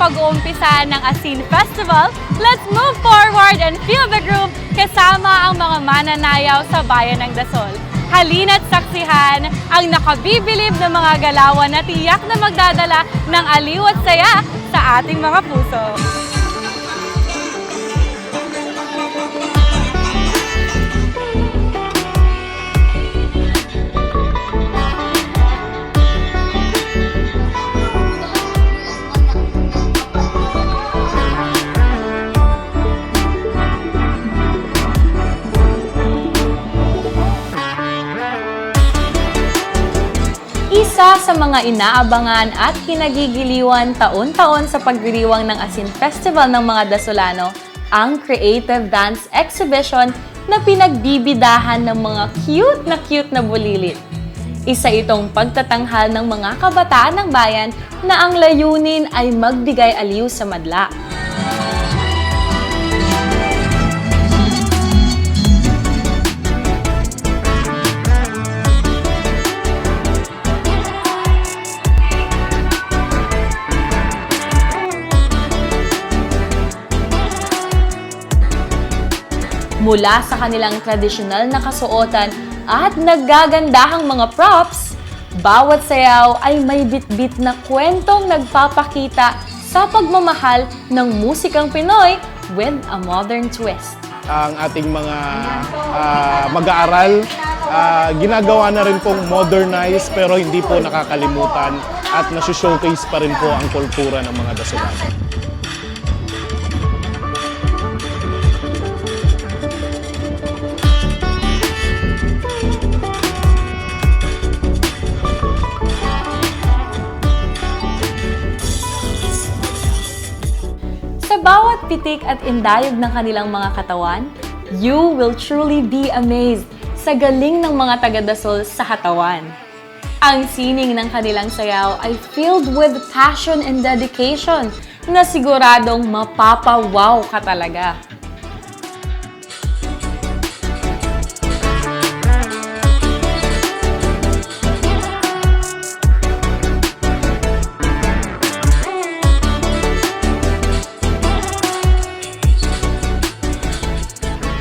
pag-uumpisa ng Asin Festival, let's move forward and feel the groove kasama ang mga mananayaw sa bayan ng Dasol. Halina't saksihan ang nakabibilib na mga galawan na tiyak na magdadala ng aliw at saya sa ating mga puso. Isa sa mga inaabangan at kinagigiliwan taon-taon sa pagdiriwang ng Asin Festival ng mga Dasolano, ang Creative Dance Exhibition na pinagbibidahan ng mga cute na bulilit. Isa itong pagtatanghal ng mga kabataan ng bayan na ang layunin ay magbigay aliw sa madla. Mula sa kanilang tradisyonal na kasuotan at naggagandahang mga props, bawat sayaw ay may bit-bit na kwentong nagpapakita sa pagmamahal ng musikang Pinoy with a modern twist. Ang ating mga mag-aaral, ginagawa na rin pong modernize pero hindi po nakakalimutan at nasi-showcase pa rin po ang kultura ng mga Dasolano. Sa bawat pitik at indayog ng kanilang mga katawan, you will truly be amazed sa galing ng mga taga-Dasol sa katawan. Ang sining ng kanilang sayaw ay filled with passion and dedication na siguradong mapapawaw ka talaga.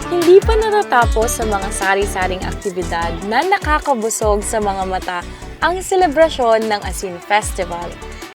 Hindi pa natatapos sa mga sari-saring aktibidad na nakakabusog sa mga mata ang selebrasyon ng Asin Festival.